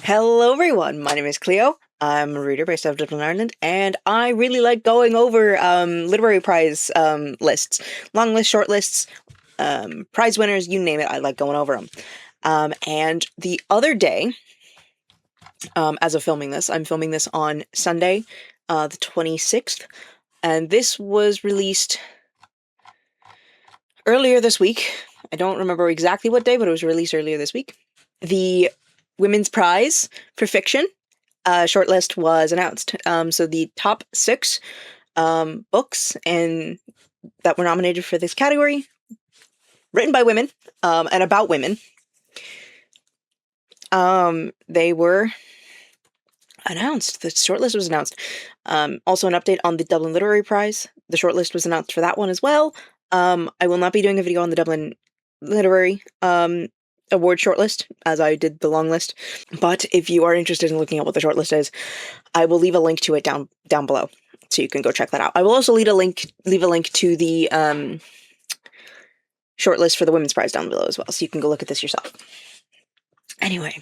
Hello everyone, my name is Cleo. I'm a reader based out of Dublin, Ireland, and I really like going over literary prize lists, long lists, short lists, prize winners, you name it, I like going over them. And the other day, as of filming this, I'm filming this on Sunday, the 26th, and this was released earlier this week. I don't remember exactly what day, but it was released earlier this week. The Women's Prize for Fiction shortlist was announced. So the top 6 books that were nominated for this category, written by women and about women, they were announced. The shortlist was announced. Also an update on the Dublin Literary Prize. The shortlist was announced for that one as well. I will not be doing a video on the Dublin Literary award shortlist, as I did the long list. But if you are interested in looking at what the shortlist is, I will leave a link to it down below, so you can go check that out. I will also leave a link to the shortlist for the Women's Prize down below as well, so you can go look at this yourself. Anyway,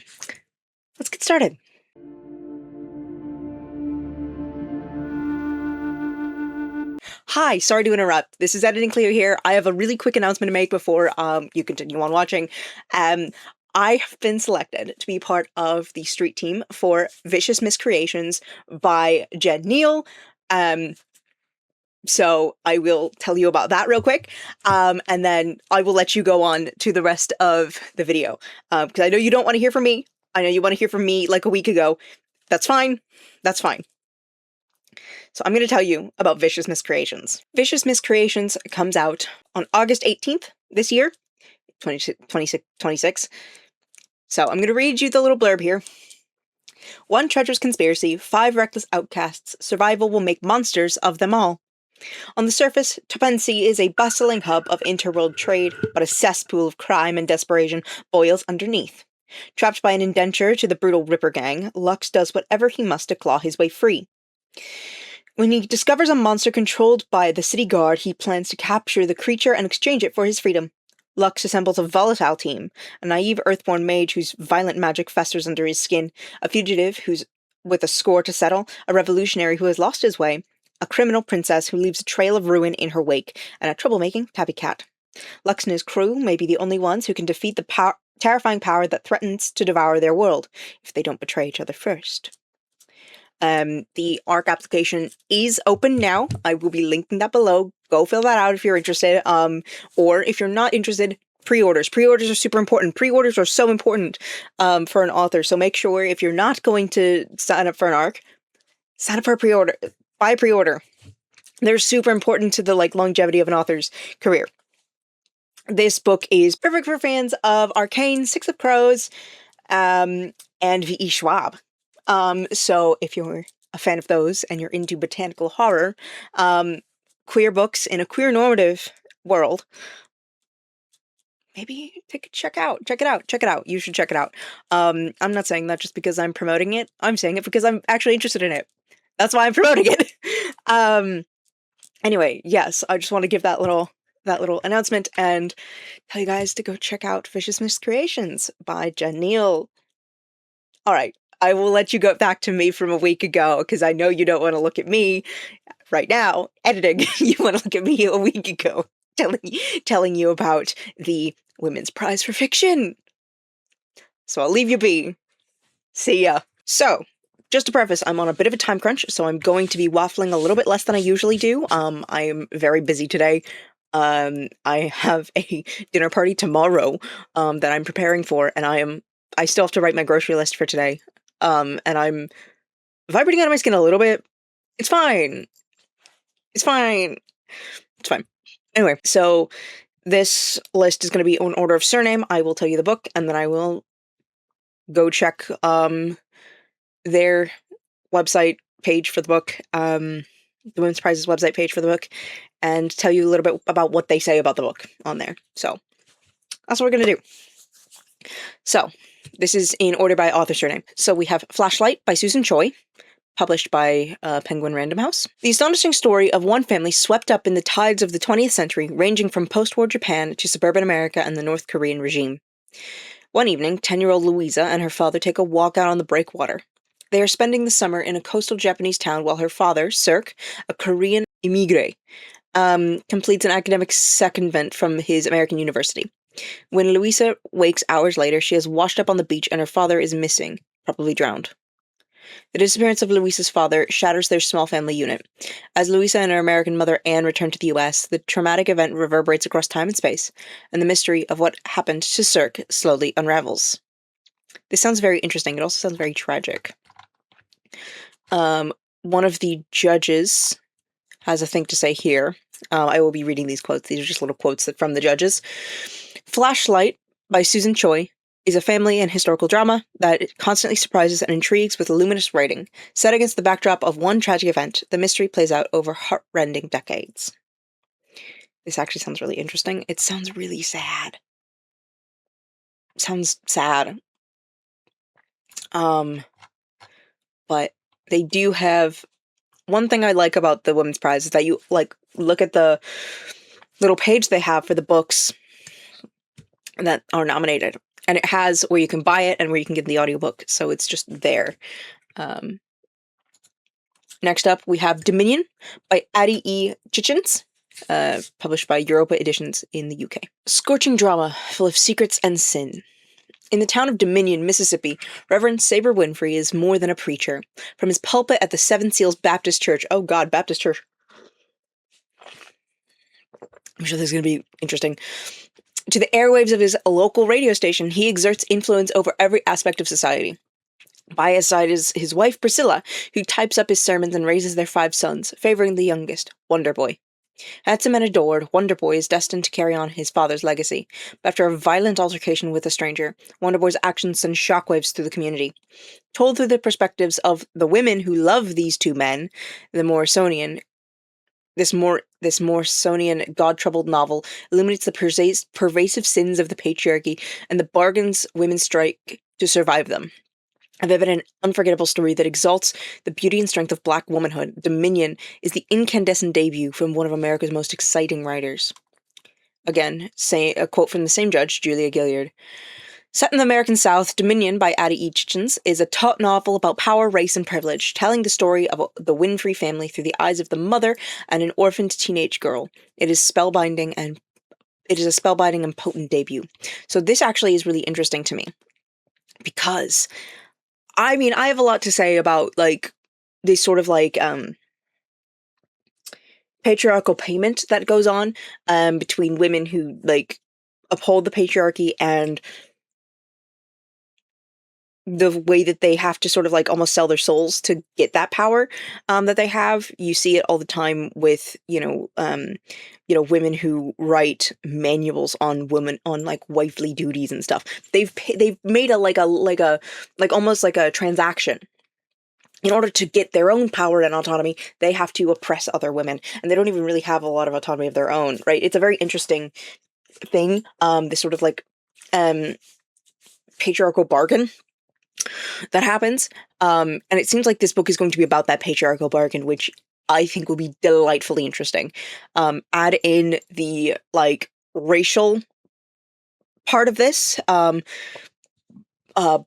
let's get started. Hi, sorry to interrupt. This is Editing Cleo here. I have a really quick announcement to make before you continue on watching. I have been selected to be part of the street team for Vicious Miscreations by Jen Neal. So I will tell you about that real quick, and then I will let you go on to the rest of the video, because I know you don't want to hear from me. I know you want to hear from me like a week ago. That's fine. That's fine. So I'm going to tell you about Vicious Miscreations. Vicious Miscreations comes out on August 18th this year, 26. So I'm going to read you the little blurb here. One treacherous conspiracy, 5 reckless outcasts, survival will make monsters of them all. On the surface, Tupancy is a bustling hub of interworld trade, but a cesspool of crime and desperation boils underneath. Trapped by an indenture to the brutal Ripper Gang, Lux does whatever he must to claw his way free. When he discovers a monster controlled by the city guard, he plans to capture the creature and exchange it for his freedom. Lux assembles a volatile team, a naive earthborn mage whose violent magic festers under his skin, a fugitive who's with a score to settle, a revolutionary who has lost his way, a criminal princess who leaves a trail of ruin in her wake, and a troublemaking tabby cat. Lux and his crew may be the only ones who can defeat the terrifying power that threatens to devour their world, if they don't betray each other first. The ARC application is open now. I will be linking that below. Go fill that out if you're interested. Or if you're not interested, pre-orders. Pre-orders are super important. Pre-orders are so important for an author. So make sure if you're not going to sign up for an ARC, sign up for a pre-order. Buy a pre-order. They're super important to the longevity of an author's career. This book is perfect for fans of Arcane, Six of Crows, and V.E. Schwab. So if you're a fan of those and you're into botanical horror, queer books in a queer normative world, maybe check it out. You should check it out. I'm not saying that just because I'm promoting it. I'm saying it because I'm actually interested in it. That's why I'm promoting it. Anyway, yes, I just want to give that little announcement and tell you guys to go check out Vicious Miscreations by Jen Neal. All right. I will let you go back to me from a week ago, because I know you don't want to look at me right now, editing. You want to look at me a week ago, telling you about the Women's Prize for Fiction. So I'll leave you be. See ya. So, just to preface, I'm on a bit of a time crunch, so I'm going to be waffling a little bit less than I usually do. I am very busy today. I have a dinner party tomorrow that I'm preparing for, and I still have to write my grocery list for today. And I'm vibrating out of my skin a little bit. It's fine. Anyway, so this list is going to be in order of surname. I will tell you the book, and then I will go check their website page for the book, the Women's Prize's website page for the book, and tell you a little bit about what they say about the book on there. So that's what we're going to do. So this is in order by author surname. So we have Flashlight by Susan Choi, published by Penguin Random House. The astonishing story of one family swept up in the tides of the 20th century, ranging from post-war Japan to suburban America and the North Korean regime. One evening, 10-year-old Louisa and her father take a walk out on the breakwater. They are spending the summer in a coastal Japanese town while her father, Cirque, a Korean immigré, completes an academic secondment from his American university. When Louisa wakes hours later, she has washed up on the beach and her father is missing, probably drowned. The disappearance of Louisa's father shatters their small family unit. As Louisa and her American mother Anne return to the US, the traumatic event reverberates across time and space, and the mystery of what happened to Cirque slowly unravels. This sounds very interesting. It also sounds very tragic. One of the judges has a thing to say here. I will be reading these quotes. These are just little quotes from the judges. Flashlight by Susan Choi is a family and historical drama that constantly surprises and intrigues with luminous writing. Set against the backdrop of one tragic event, the mystery plays out over heart-rending decades. This actually sounds really interesting. It sounds really sad. It sounds sad. But they do have... One thing I like about the Women's Prize is that you, look at the little page they have for the books that are nominated. And it has where you can buy it and where you can get the audiobook, so it's just there. Next up, we have Dominion by Addie E. Chichens, published by Europa Editions in the UK. Scorching drama, full of secrets and sin. In the town of Dominion, Mississippi, Reverend Saber Winfrey is more than a preacher. From his pulpit at the Seven Seals Baptist Church, oh god, Baptist Church. I'm sure this is going to be interesting. To the airwaves of his local radio station, he exerts influence over every aspect of society. By his side is his wife Priscilla, who types up his sermons and raises their 5 sons, favoring the youngest, Wonder Boy. Handsome and adored, Wonder Boy is destined to carry on his father's legacy. But after a violent altercation with a stranger, Wonder Boy's actions send shockwaves through the community. Told through the perspectives of the women who love these 2 men, this Morrisonian God-troubled novel illuminates the pervasive sins of the patriarchy and the bargains women strike to survive them. A vivid and unforgettable story that exalts the beauty and strength of Black womanhood, Dominion is the incandescent debut from one of America's most exciting writers. Again, a quote from the same judge, Julia Gilliard. Set in the American South, Dominion by Addie E. Chichens is a taut novel about power, race, and privilege, telling the story of the Winfrey family through the eyes of the mother and an orphaned teenage girl. It is a spellbinding and potent debut. So this actually is really interesting to me, because I mean, I have a lot to say about, this sort of, patriarchal payment that goes on, between women who, uphold the patriarchy and the way that they have to sort of, almost sell their souls to get that power, that they have. You see it all the time with, women who write manuals on women, on, wifely duties and stuff. They've made almost like a transaction. In order to get their own power and autonomy, they have to oppress other women, and they don't even really have a lot of autonomy of their own, right? It's a very interesting thing, this sort of patriarchal bargain that happens, and it seems like this book is going to be about that patriarchal bargain, which I think will be delightfully interesting. Add in the, racial part of this,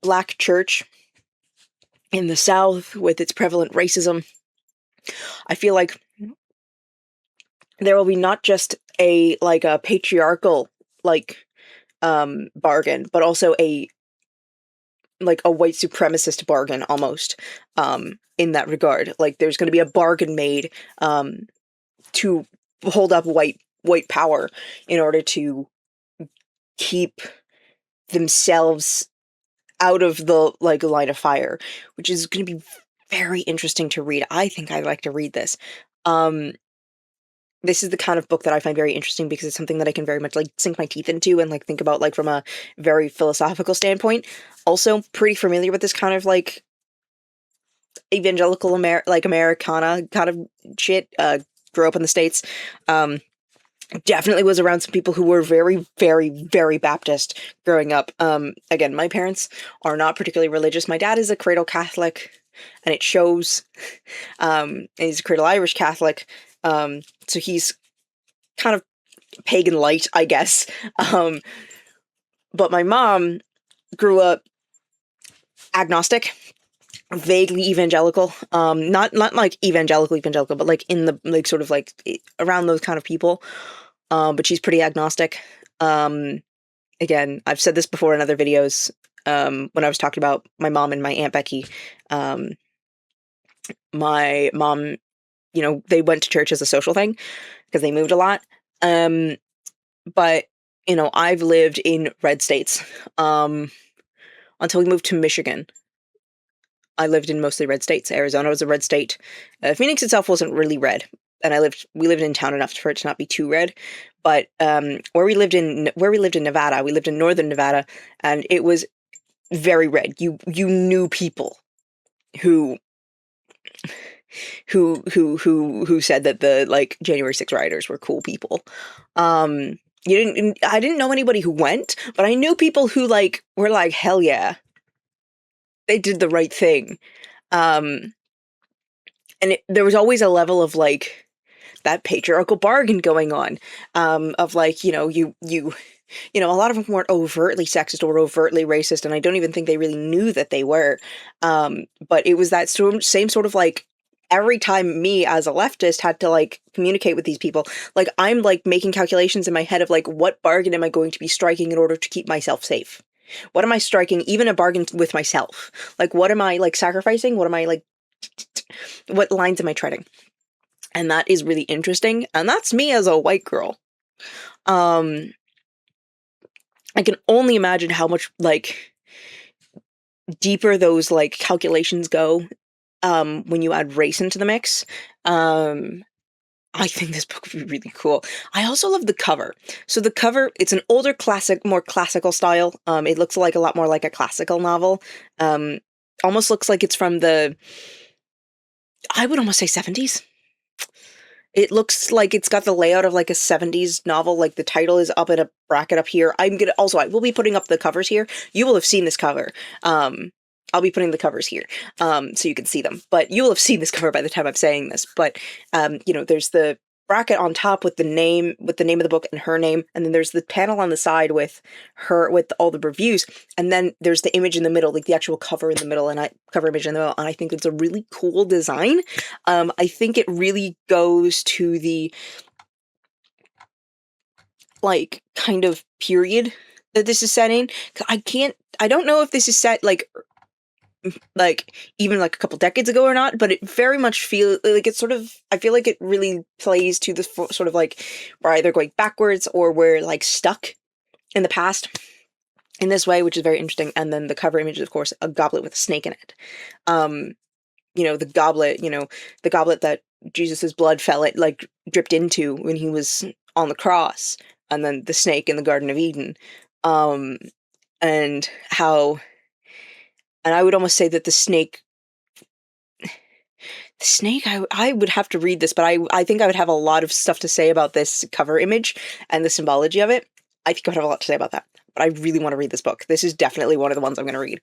Black church in the South with its prevalent racism. I feel like there will be not just a patriarchal bargain, but also a white supremacist bargain almost, in that regard. There's going to be a bargain made to hold up white power in order to keep themselves out of the line of fire, which is going to be very interesting to read. I think I'd like to read this. This is the kind of book that I find very interesting because it's something that I can very much sink my teeth into and think about from a very philosophical standpoint. Also pretty familiar with this kind of evangelical Americana kind of shit. Grew up in the States. Definitely was around some people who were very, very, very Baptist growing up. Again, my parents are not particularly religious. My dad is a cradle Catholic, and it shows. And he's a cradle Irish Catholic. So he's kind of pagan light, I guess. But my mom grew up agnostic, vaguely evangelical, not like evangelical, but like in the like sort of like around those kind of people. But she's pretty agnostic. Again, I've said this before in other videos. When I was talking about my mom and my Aunt Becky, um, my mom, they went to church as a social thing because they moved a lot. But I've lived in red states until we moved to Michigan. I lived in mostly red states. Arizona was a red state. Phoenix itself wasn't really red, and we lived in town enough for it to not be too red. But where we lived in Nevada, we lived in northern Nevada, and it was very red. You knew people who said that the like January 6th rioters were cool people. I didn't know anybody who went, but I knew people who like were like, hell yeah, they did the right thing. And there was always a level of like that patriarchal bargain going on, of like, a lot of them weren't overtly sexist or overtly racist, and I don't even think they really knew that they were. But it was that same sort of like, every time me as a leftist had to like communicate with these people, like I'm like making calculations in my head of like, what bargain am I going to be striking in order to keep myself safe? What am I striking, even a bargain with myself? Like, what am I like sacrificing? What am I like, what lines am I treading? And that is really interesting. And that's me as a white girl. I can only imagine how much like deeper those like calculations go when you add race into the mix. I think this book would be really cool. I also love the cover. So the cover, it's an older more classical style. It looks like a lot more like a classical novel. Almost looks like it's from I would almost say 70s. It looks like it's got the layout of like a 70s novel. Like the title is up in a bracket up here. I will be putting up the covers here. You will have seen this cover. I'll be putting the covers here, so you can see them, but you will have seen this cover by the time I'm saying this. But, there's the bracket on top with the name of the book and her name. And then there's the panel on the side with all the reviews. And then there's the image in the middle, like the actual cover in the middle, and cover image in the middle. And I think it's a really cool design. I think it really goes to the like kind of period that this is set in. I don't know if this is set like even like a couple decades ago or not, but it very much feels like it's sort of, I feel like it really plays to the sort of like, we're either going backwards or we're like stuck in the past in this way, which is very interesting. And then the cover image is, of course, a goblet with a snake in it. The goblet that Jesus's blood dripped into when he was on the cross, and then the snake in the Garden of Eden. And how, and I would almost say that the snake, I would have to read this, but I think I would have a lot of stuff to say about this cover image and the symbology of it. I think I would have a lot to say about that, but I really want to read this book. This is definitely one of the ones I'm going to read.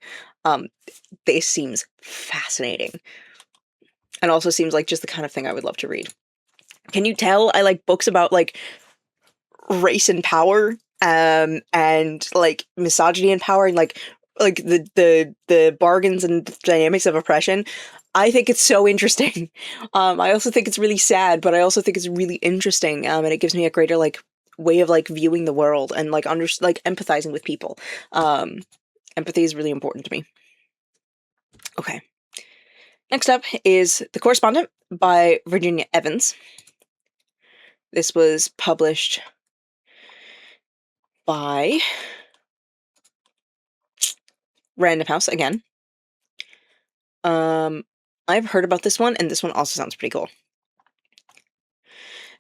This seems fascinating, and also seems like just the kind of thing I would love to read. Can you tell I like books about like race and power, and like misogyny and power, and like the bargains and dynamics of oppression? I think it's so interesting. I also think it's really sad, but I also think it's really interesting, and it gives me a greater like way of like viewing the world and like empathizing with people. Empathy is really important to me. Okay. Next up is The Correspondent by Virginia Evans. This was published by Random House again. I've heard about this one, and this one also sounds pretty cool.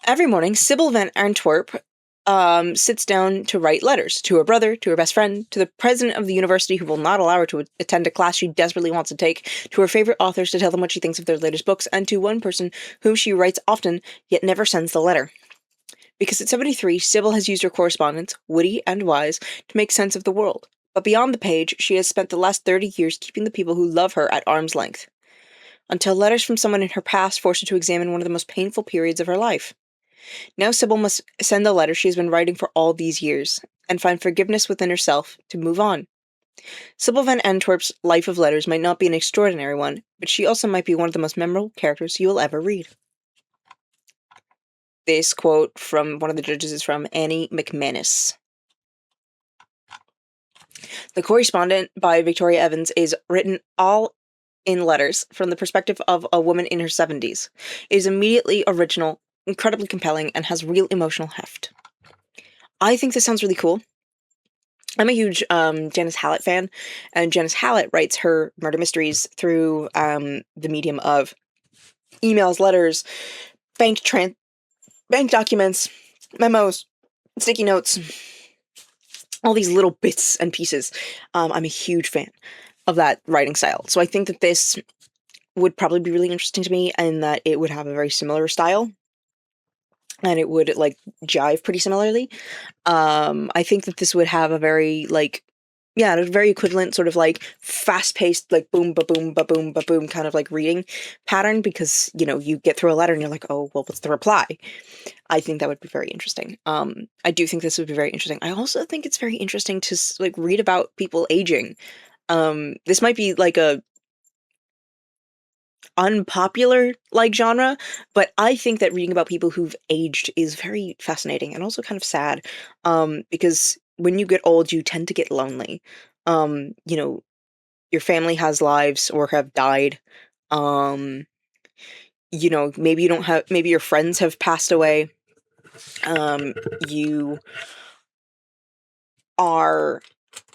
Every morning, Sybil Van Antwerp sits down to write letters to her brother, to her best friend, to the president of the university who will not allow her to attend a class she desperately wants to take, to her favorite authors to tell them what she thinks of their latest books, and to one person whom she writes often, yet never sends the letter. Because at 73, Sybil has used her correspondence, witty and wise, to make sense of the world. But beyond the page, she has spent the last 30 years keeping the people who love her at arm's length. Until letters from someone in her past force her to examine one of the most painful periods of her life. Now Sybil must send the letter she has been writing for all these years, and find forgiveness within herself to move on. Sybil Van Antwerp's life of letters might not be an extraordinary one, but she also might be one of the most memorable characters you will ever read. This quote from one of the judges is from Annie McManus. The Correspondent by Victoria Evans is written all in letters from the perspective of a woman in her 70s. It is immediately original, incredibly compelling, and has real emotional heft. I think this sounds really cool. I'm a huge Janice Hallett fan, and Janice Hallett writes her murder mysteries through the medium of emails, letters, bank documents, memos, sticky notes, all these little bits and pieces. I'm a huge fan of that writing style. So I think that this would probably be really interesting to me, and that it would have a very similar style, and it would like jive pretty similarly. I think that this would have a very a very equivalent sort of like fast-paced, like boom, ba boom, ba boom, ba boom kind of like reading pattern, because you get through a letter and you're like, oh well, what's the reply? I think that would be very interesting. I do think this would be very interesting. I also think it's very interesting to like read about people aging. This might be like a unpopular like genre, but I think that reading about people who've aged is very fascinating and also kind of sad, because when you get old you tend to get lonely. Your family has lives or have died. um Maybe you don't have, maybe your friends have passed away. You are,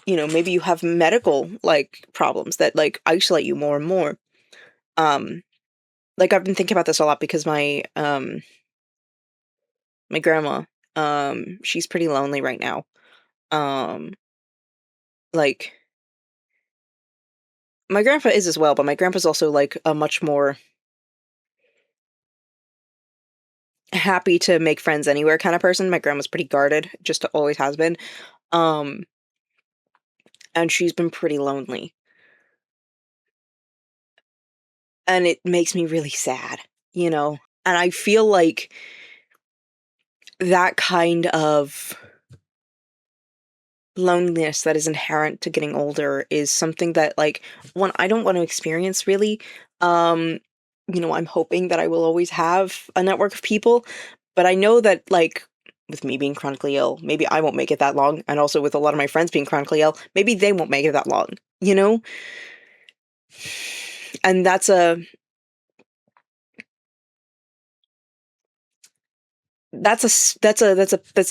maybe you have medical like problems that like isolate you more and more. Like I've been thinking about this a lot because my grandma, she's pretty lonely right now. Um, like my grandpa is as well, but my grandpa's also like a much more happy to make friends anywhere kind of person. My grandma's pretty guarded, just always has been. Um, and she's been pretty lonely. And it makes me really sad, you know? And I feel like that kind of loneliness that is inherent to getting older is something that like, one, I don't want to experience really. um I'm hoping that I will always have a network of people, but I know that like with me being chronically ill, maybe I won't make it that long, and also with a lot of my friends being chronically ill, maybe they won't make it that long, you know. And that's a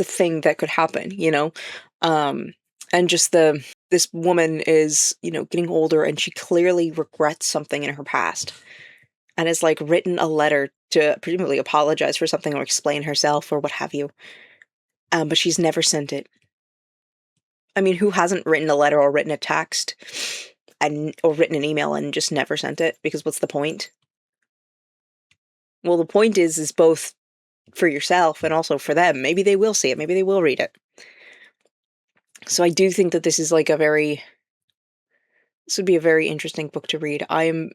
thing that could happen, um and just this woman is, getting older, and she clearly regrets something in her past, and has like written a letter to presumably apologize for something or explain herself or what have you. But she's never sent it. I mean, who hasn't written a letter or written a text and or written an email and just never sent it? Because what's the point? Well, the point is both for yourself and also for them. Maybe they will see it. Maybe they will read it. So I do think that this would be a very interesting book to read. I'm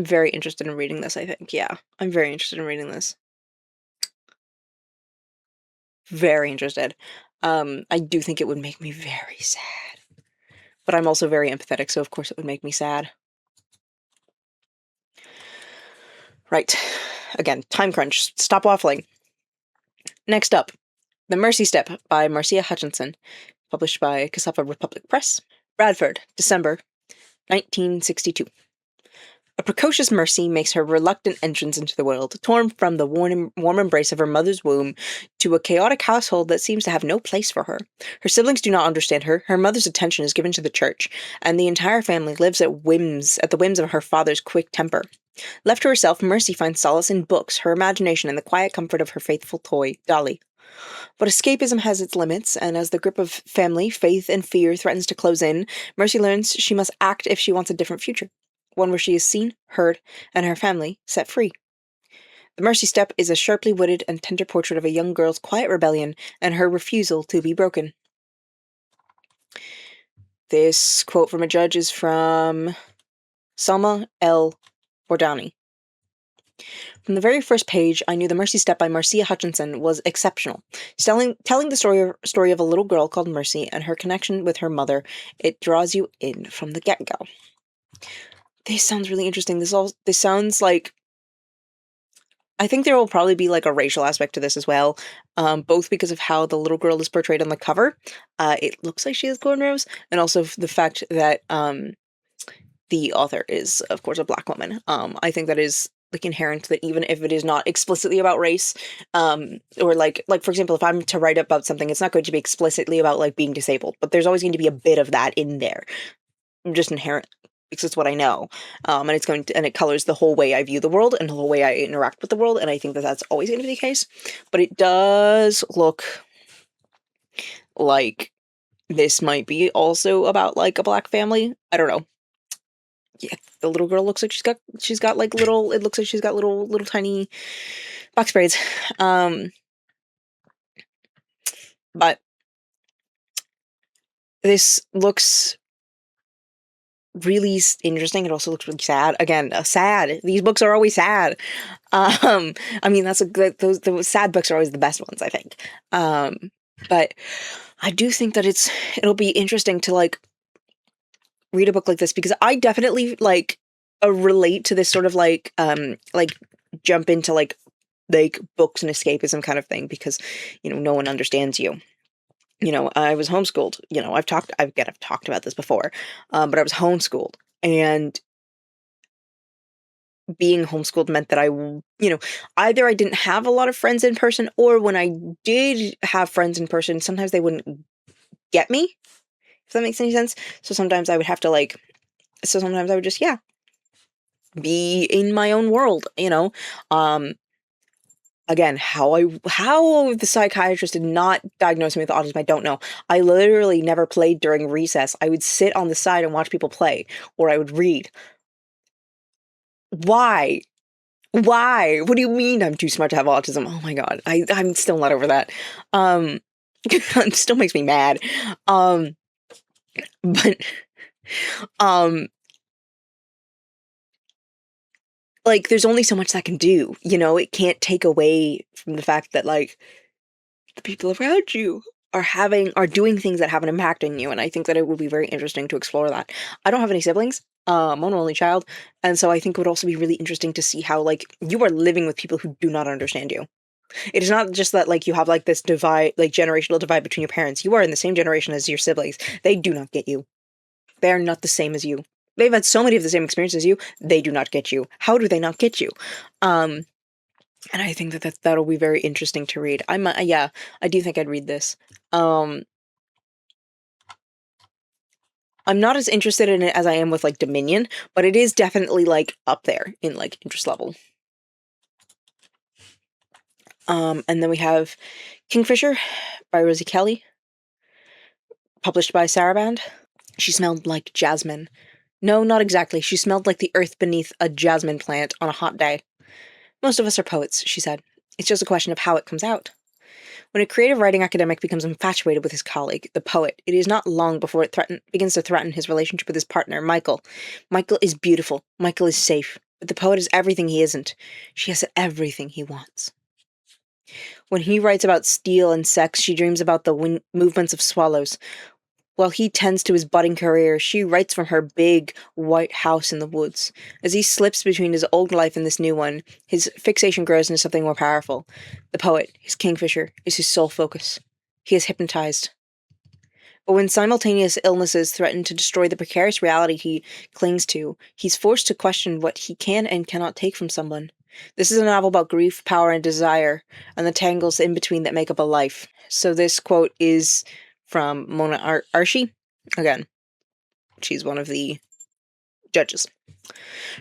very interested in reading this, I think. Yeah, I'm very interested in reading this. Very interested. I do think it would make me very sad. But I'm also very empathetic, so of course it would make me sad. Right. Again, time crunch. Stop waffling. Next up, The Mercy Step by Marcia Hutchinson, published by Cassava Republic Press, Bradford, December 1962. A precocious Mercy makes her reluctant entrance into the world, torn from the warm embrace of her mother's womb to a chaotic household that seems to have no place for her. Her siblings do not understand her, her mother's attention is given to the church, and the entire family lives at the whims of her father's quick temper. Left to herself, Mercy finds solace in books, her imagination, and the quiet comfort of her faithful toy, Dolly. But escapism has its limits, and as the grip of family, faith, and fear threatens to close in, Mercy learns she must act if she wants a different future. One where she is seen, heard, and her family set free. The Mercy Step is a sharply witted and tender portrait of a young girl's quiet rebellion and her refusal to be broken. This quote from a judge is from Salma L. Bordani. From the very first page, I knew The Mercy Step by Marcia Hutchinson was exceptional. Telling the story of a little girl called Mercy and her connection with her mother, it draws you in from the get-go. This sounds really interesting. This sounds like, I think there will probably be like a racial aspect to this as well, both because of how the little girl is portrayed on the cover. It looks like she has cornrows, and also the fact that the author is, of course, a black woman. I think that is like inherent, that even if it is not explicitly about race, or like for example, if I'm to write about something, it's not going to be explicitly about like being disabled, but there's always going to be a bit of that in there, just inherent, because it's what I know, and it's going to, and it colors the whole way I view the world and the whole way I interact with the world, and I think that that's always going to be the case. But it does look like this might be also about like a black family. I don't know. Yeah, the little girl looks like she's got like little, it looks like she's got little tiny box braids. But this looks really interesting. It also looks really sad. Again, sad. These books are always sad. I mean, those sad books are always the best ones, I think. But I do think that it'll be interesting to like read a book like this, because I definitely like relate to this sort of like jump into like books and escapism kind of thing, because no one understands you. I was homeschooled. I've talked about this before, but I was homeschooled, and being homeschooled meant that either I didn't have a lot of friends in person, or when I did have friends in person, sometimes they wouldn't get me, if that makes any sense. So sometimes I would have to sometimes I would just, be in my own world, Again, how the psychiatrist did not diagnose me with autism, I don't know. I literally never played during recess. I would sit on the side and watch people play, or I would read. Why? Why? What do you mean I'm too smart to have autism? Oh my god. I'm still not over that. It still makes me mad. But like, there's only so much that can do, it can't take away from the fact that like the people around you are doing things that have an impact on you, and I think that it would be very interesting to explore that. I don't have any siblings. I'm an only child, and so I think it would also be really interesting to see how like you are living with people who do not understand you. It is not just that like you have like this divide, like generational divide between your parents. You are in the same generation as your siblings. They do not get you. They are not the same as you. They've had so many of the same experiences as you. They do not get you. How do they not get you? And I think that'll be very interesting to read. Yeah, I do think I'd read this. I'm not as interested in it as I am with like Dominion, but it is definitely like up there in like interest level. And then we have Kingfisher by Rosie Kelly, published by Saraband. She smelled like jasmine. No, not exactly. She smelled like the earth beneath a jasmine plant on a hot day. Most of us are poets, she said. It's just a question of how it comes out. When a creative writing academic becomes infatuated with his colleague, the poet, it is not long before it begins to threaten his relationship with his partner, Michael. Michael is beautiful. Michael is safe. But the poet is everything he isn't. She has everything he wants. When he writes about steel and sex, she dreams about the movements of swallows. While he tends to his budding career, she writes from her big, white house in the woods. As he slips between his old life and this new one, his fixation grows into something more powerful. The poet, his kingfisher, is his sole focus. He is hypnotized. But when simultaneous illnesses threaten to destroy the precarious reality he clings to, he's forced to question what he can and cannot take from someone. This is a novel about grief, power, and desire, and the tangles in between that make up a life. So this quote is from Mona Archie. Again, she's one of the judges.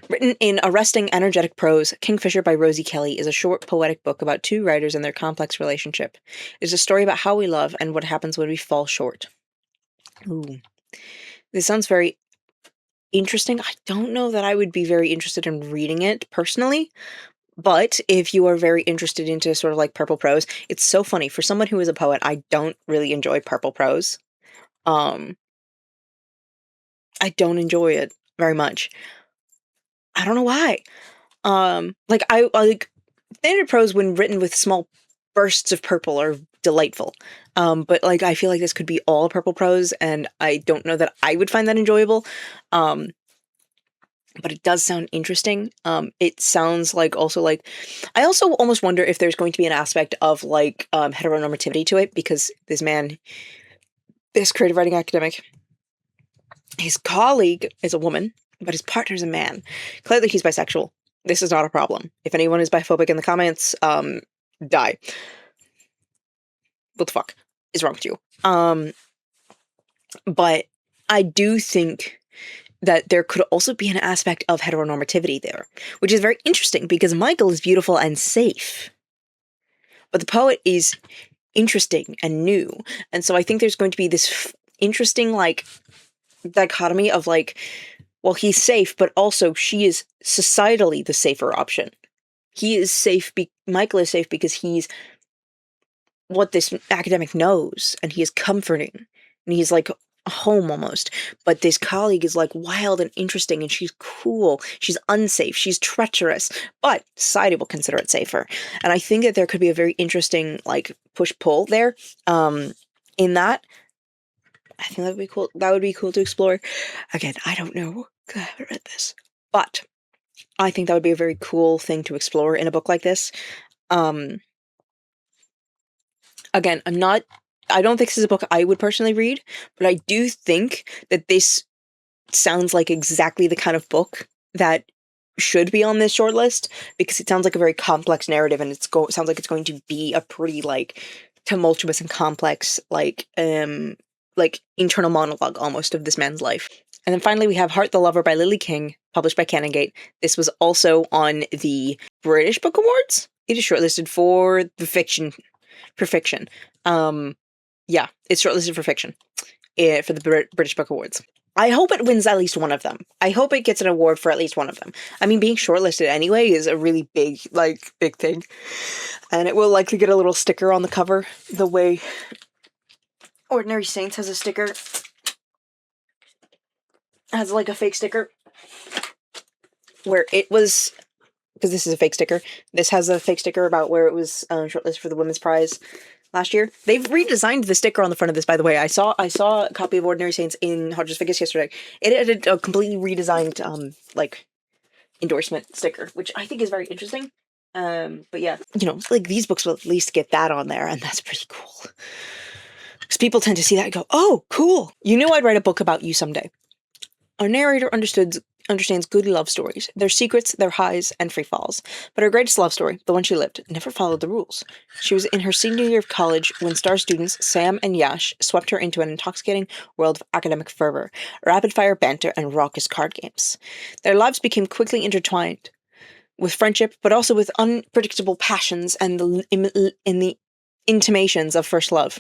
Written in arresting, energetic prose, Kingfisher by Rosie Kelly is a short, poetic book about two writers and their complex relationship. It is a story about how we love and what happens when we fall short. Ooh. This sounds very interesting. I don't know that I would be very interested in reading it personally, but if you are very interested into sort of like purple prose, it's so funny. For someone who is a poet, I don't really enjoy purple prose. I don't enjoy it very much. I don't know why. Like I like standard prose when written with small bursts of purple are delightful. But like I feel like this could be all purple prose, and I don't know that I would find that enjoyable. Um, but it does sound interesting. It sounds like also like I also almost wonder if there's going to be an aspect of like heteronormativity to it, because this man, this creative writing academic, his colleague is a woman, but his partner's a man. Clearly he's bisexual. This is not a problem. If anyone is biphobic in the comments, die. What the fuck is wrong with you? But I do think that there could also be an aspect of heteronormativity there, which is very interesting because Michael is beautiful and safe, but the poet is interesting and new. And so I think there's going to be this interesting, like, dichotomy of, like, well, he's safe, but also she is societally the safer option. He is safe, Michael is safe because he's what this academic knows, and he is comforting, and he's like home almost. But this colleague is like wild and interesting, and she's cool, she's unsafe, she's treacherous, but society will consider it safer. And I think that there could be a very interesting like push-pull there. In that, I think that would be cool. That would be cool to explore. Again, I don't know, I haven't read this, but I think that would be a very cool thing to explore in a book like this. Again, I don't think this is a book I would personally read, but I do think that this sounds like exactly the kind of book that should be on this shortlist, because it sounds like a very complex narrative, and it sounds like it's going to be a pretty like tumultuous and complex like internal monologue almost of this man's life. And then finally we have Heart the Lover by Lily King, published by Canongate. This was also on the British Book Awards. It is shortlisted for the fiction. Yeah, it's shortlisted for fiction for the British Book Awards. I hope it wins at least one of them. I hope it gets an award for at least one of them. I mean, being shortlisted anyway is a really big thing. And it will likely get a little sticker on the cover, the way Ordinary Saints has a sticker. Has like a fake sticker. Where it was, because this is a fake sticker. This has a fake sticker about where it was shortlisted for the Women's Prize last year. They've redesigned the sticker on the front of this, by the way. I saw a copy of Ordinary Saints in Hodges Figgis yesterday. It had a completely redesigned like endorsement sticker, which I think is very interesting. But yeah, you know, like these books will at least get that on there, and that's pretty cool. Because people tend to see that and go, "Oh, cool! You knew I'd write a book about you someday." Our narrator understands good love stories, their secrets, their highs, and free falls. But her greatest love story, the one she lived, never followed the rules. She was in her senior year of college when star students Sam and Yash swept her into an intoxicating world of academic fervor, rapid-fire banter, and raucous card games. Their lives became quickly intertwined with friendship, but also with unpredictable passions and the intimations of first love.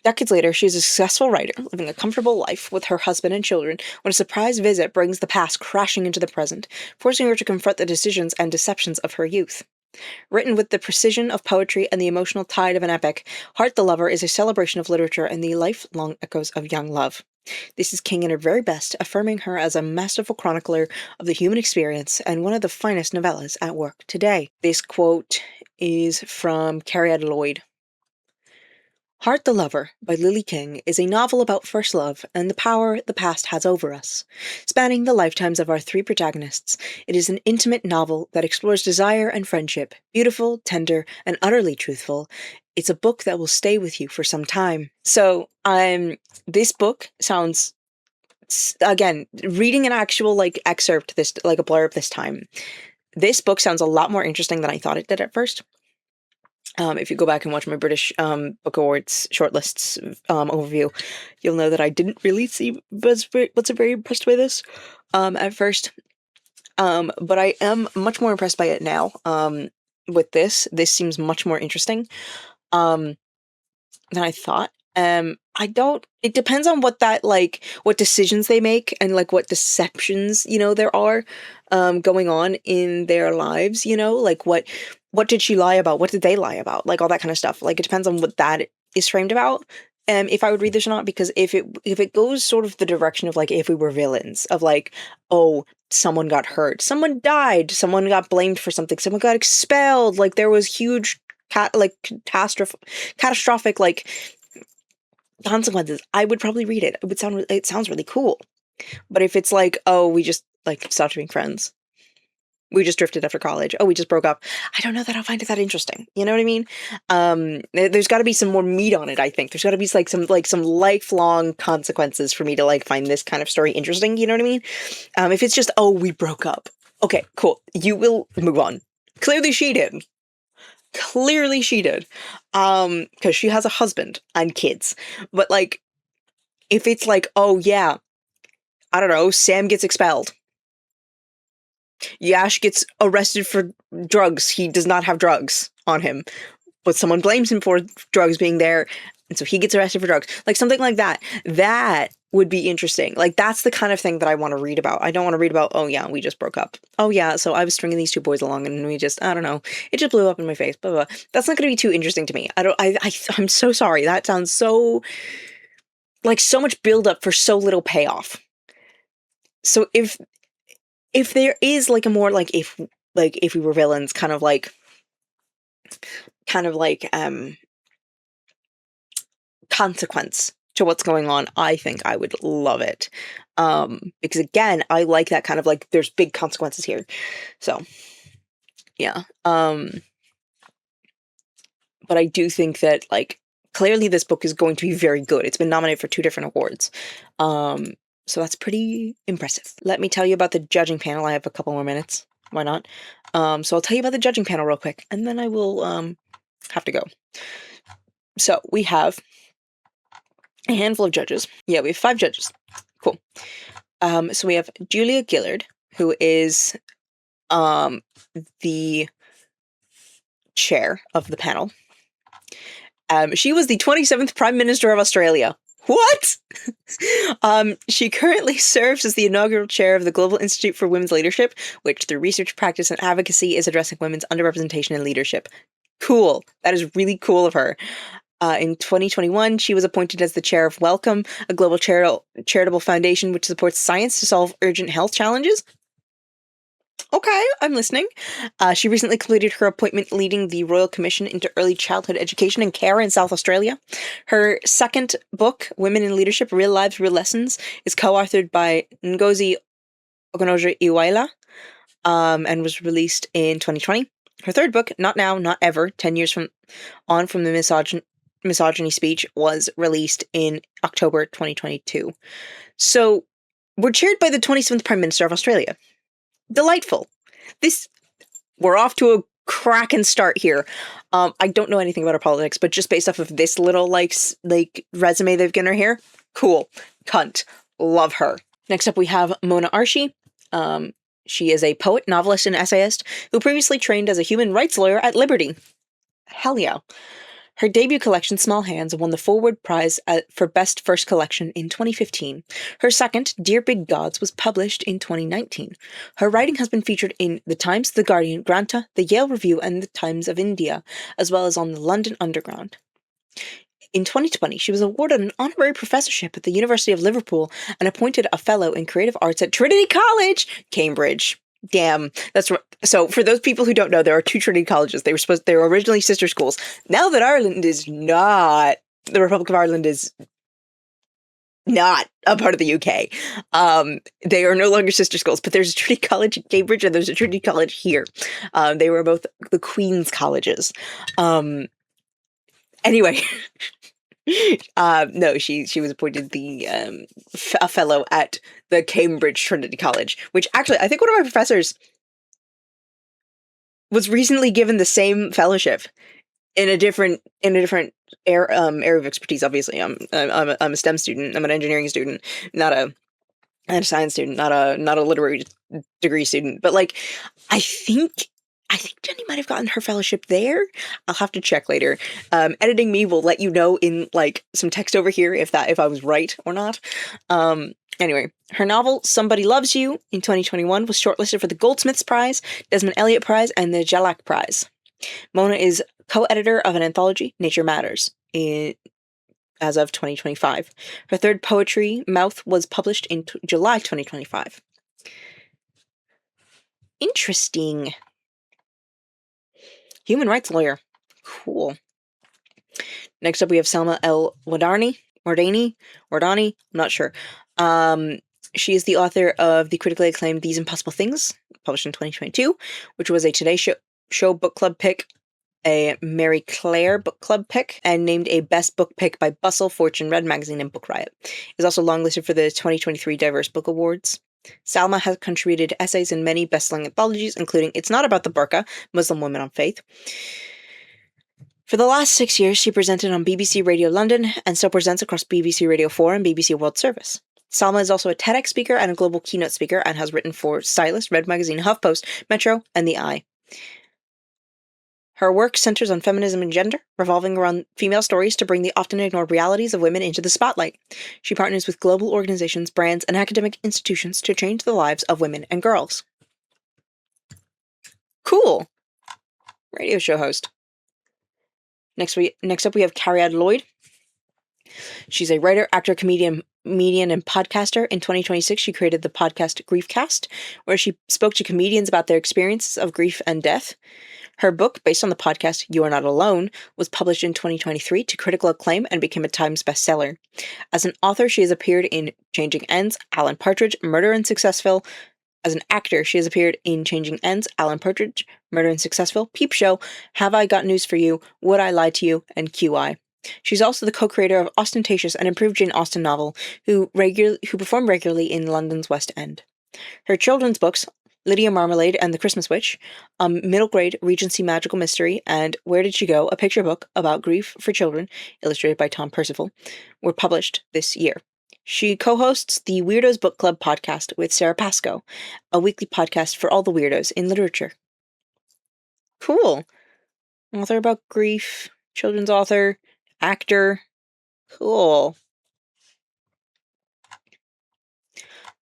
Decades later, she is a successful writer, living a comfortable life with her husband and children, when a surprise visit brings the past crashing into the present, forcing her to confront the decisions and deceptions of her youth. Written with the precision of poetry and the emotional tide of an epic, Heart the Lover is a celebration of literature and the lifelong echoes of young love. This is King at her very best, affirming her as a masterful chronicler of the human experience and one of the finest novellas at work today. This quote is from Carrie Lloyd. Heart the Lover by Lily King is a novel about first love and the power the past has over us. Spanning the lifetimes of our three protagonists, it is an intimate novel that explores desire and friendship, beautiful, tender, and utterly truthful. It's a book that will stay with you for some time. So, this book sounds, again, reading an actual like excerpt, this like a blurb this time, this book sounds a lot more interesting than I thought it did at first. If you go back and watch my British Book Awards shortlists overview, you'll know that I didn't really see was very impressed by this at first. But I am much more impressed by it now. With this seems much more interesting than I thought. It depends on what decisions they make and like what deceptions, there are going on in their lives, like what did she lie about? What did they lie about? Like all that kind of stuff. Like it depends on what that is framed about. if I would read this or not, because if it goes sort of the direction of like if we were villains of like, oh, someone got hurt, someone died, someone got blamed for something, someone got expelled, like there was huge catastrophic like consequences, I would probably read it. It sounds really cool. But if it's like, oh, we just like stopped being friends, we just drifted after college, oh, we just broke up, I don't know that I'll find it that interesting. You know what I mean? There's got to be some more meat on it. I think there's got to be some lifelong consequences for me to like find this kind of story interesting. You know what I mean? If it's just, oh, we broke up, okay, cool, you will move on. Clearly she did. Because she has a husband and kids. But like, if it's like, oh yeah, I don't know, Sam gets expelled, Yash gets arrested for drugs. He does not have drugs on him, but someone blames him for drugs being there, and so he gets arrested for drugs. Like something like that. That would be interesting. Like that's the kind of thing that I want to read about. I don't want to read about, oh yeah, we just broke up. Oh yeah, so I was stringing these two boys along and I don't know, it just blew up in my face. Blah, blah, blah. That's not going to be too interesting to me. I'm so sorry. That sounds so like so much build up for so little payoff. So if there is like a more like if we were villains kind of like consequence to what's going on, I think I would love it. Because again, I like that kind of like there's big consequences here. So yeah. But I do think that like clearly this book is going to be very good. It's been nominated for 2 different awards. So that's pretty impressive. Let me tell you about the judging panel. I have a couple more minutes. Why not? So I'll tell you about the judging panel real quick, and then I will have to go. So we have a handful of judges. Yeah, we have 5 judges. Cool. So we have Julia Gillard, who is the chair of the panel. She was the 27th Prime Minister of Australia. What? She currently serves as the inaugural chair of the Global Institute for Women's Leadership, which through research, practice, and advocacy is addressing women's underrepresentation in leadership. Cool. That is really cool of her. In 2021, she was appointed as the chair of Welcome, a global charitable foundation which supports science to solve urgent health challenges. Okay, I'm listening. She recently completed her appointment leading the Royal Commission into Early Childhood Education and Care in South Australia. Her second book, Women in Leadership, Real Lives, Real Lessons, is co-authored by Ngozi Okonjo-Iweala, and was released in 2020. Her third book, Not Now, Not Ever, 10 years from the misogyny speech, was released in October 2022. So, we're chaired by the 27th Prime Minister of Australia. Delightful. We're off to a cracking start here. I don't know anything about her politics, but just based off of this little like resume they've given her here, cool. Cunt. Love her. Next up we have Mona Arshi. She is a poet, novelist, and essayist who previously trained as a human rights lawyer at Liberty. Hell yeah. Her debut collection, Small Hands, won the Forward Prize for Best First Collection in 2015. Her second, Dear Big Gods, was published in 2019. Her writing has been featured in The Times, The Guardian, Granta, The Yale Review, and The Times of India, as well as on the London Underground. In 2020, she was awarded an honorary professorship at the University of Liverpool and appointed a fellow in creative arts at Trinity College, Cambridge. Damn, that's right. So for those people who don't know, there are 2 Trinity colleges. They were originally sister schools. Now that Ireland is not, the Republic of Ireland is not a part of the UK. They are no longer sister schools, but there's a Trinity College in Cambridge and there's a Trinity College here. They were both the Queen's colleges. Anyway, no, she was appointed a fellow at the Cambridge Trinity College, which actually I think one of my professors was recently given the same fellowship in a different area of expertise. Obviously, I'm a STEM student. I'm an engineering student, not a science student, not a literary degree student. But like, I think Jenny might have gotten her fellowship there. I'll have to check later. Editing me will let you know in like some text over here if I was right or not. Anyway, her novel Somebody Loves You in 2021 was shortlisted for the Goldsmiths Prize, Desmond Elliott Prize, and the Jalac Prize. Mona is co-editor of an anthology, Nature Matters, as of 2025. Her third poetry, Mouth, was published in July 2025. Interesting. Human rights lawyer. Cool. Next up, we have Salma El-Wadani. Wardani? I'm not sure. She is the author of the critically acclaimed These Impossible Things, published in 2022, which was a Today Show book club pick, a Mary Claire book club pick, and named a best book pick by Bustle, Fortune, Red Magazine, and Book Riot. Is also longlisted for the 2023 Diverse Book Awards. Salma has contributed essays in many best-selling anthologies, including It's Not About the Burqa, Muslim Women on Faith. For the last 6 years, she presented on BBC Radio London and still presents across BBC Radio 4 and BBC World Service. Salma is also a TEDx speaker and a global keynote speaker and has written for Stylist, Red Magazine, HuffPost, Metro, and The Eye. Her work centers on feminism and gender, revolving around female stories to bring the often ignored realities of women into the spotlight. She partners with global organizations, brands, and academic institutions to change the lives of women and girls. Cool! Radio show host. Next up we have Cariad Lloyd. She's a writer, actor, comedian, and podcaster. In 2026, she created the podcast Griefcast, where she spoke to comedians about their experiences of grief and death. Her book, based on the podcast You Are Not Alone, was published in 2023 to critical acclaim and became a Times bestseller. As an author, she has appeared in Changing Ends, Alan Partridge, Murder and Successful. As an actor, she has appeared in Changing Ends, Alan Partridge, Murder and Successful, Peep Show, Have I Got News for You, Would I Lie to You, and QI. She's also the co-creator of Ostentatious, an improved Jane Austen novel, who performed regularly in London's West End. Her children's books, Lydia Marmalade and the Christmas Witch, middle grade Regency magical mystery, and Where Did She Go?, a picture book about grief for children, illustrated by Tom Percival, were published this year. She co-hosts the Weirdos Book Club podcast with Sarah Pascoe, a weekly podcast for all the weirdos in literature. Cool. Author about grief, children's author, actor. Cool.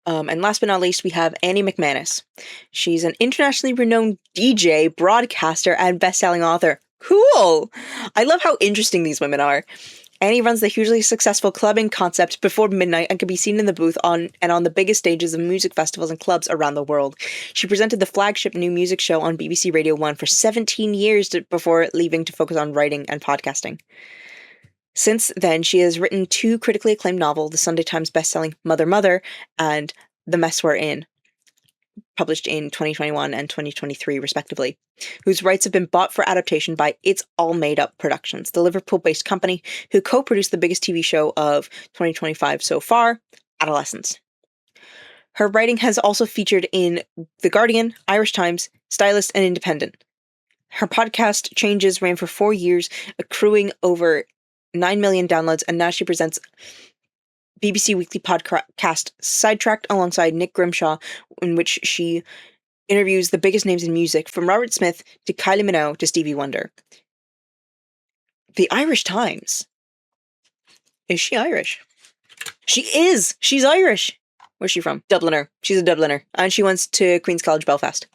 And last but not least, we have Annie McManus. She's an internationally renowned DJ, broadcaster, and best-selling author. Cool! I love how interesting these women are. Annie runs the hugely successful clubbing concept Before Midnight and can be seen in the booth on the biggest stages of music festivals and clubs around the world. She presented the flagship new music show on BBC Radio 1 for 17 years before leaving to focus on writing and podcasting. Since then, she has written 2 critically acclaimed novels, the Sunday Times bestselling Mother Mother and The Mess We're In, published in 2021 and 2023 respectively, whose rights have been bought for adaptation by It's All Made Up Productions, the Liverpool-based company who co-produced the biggest TV show of 2025 so far, Adolescence. Her writing has also featured in The Guardian, Irish Times, Stylist, and Independent. Her podcast Changes ran for 4 years, accruing over 9 million downloads, and now she presents BBC Weekly podcast Sidetracked alongside Nick Grimshaw, in which she interviews the biggest names in music, from Robert Smith to Kylie Minogue to Stevie Wonder. The Irish Times. Is she Irish? She is! She's Irish! Where's she from? Dubliner. She's a Dubliner. And she went to Queen's College Belfast.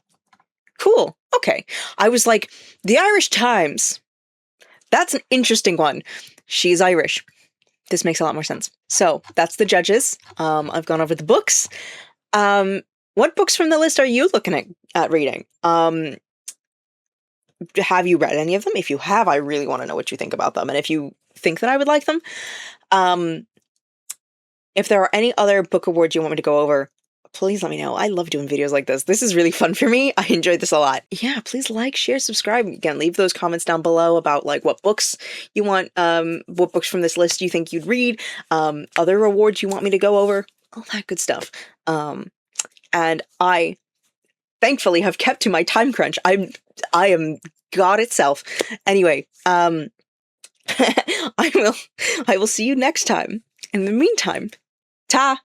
Cool. Okay. I was like, the Irish Times. That's an interesting one. She's Irish. This makes a lot more sense. So that's the judges. I've gone over the books. What books from the list are you looking at reading? Have you read any of them? If you have, I really want to know what you think about them. And if you think that I would like them, if there are any other book awards you want me to go over, please let me know. I love doing videos like this. This is really fun for me. I enjoyed this a lot. Yeah, please like, share, subscribe. Again, leave those comments down below about like what books you want, what books from this list you think you'd read, other awards you want me to go over, all that good stuff. And I thankfully have kept to my time crunch. I am God itself. Anyway, I will see you next time. In the meantime, ta!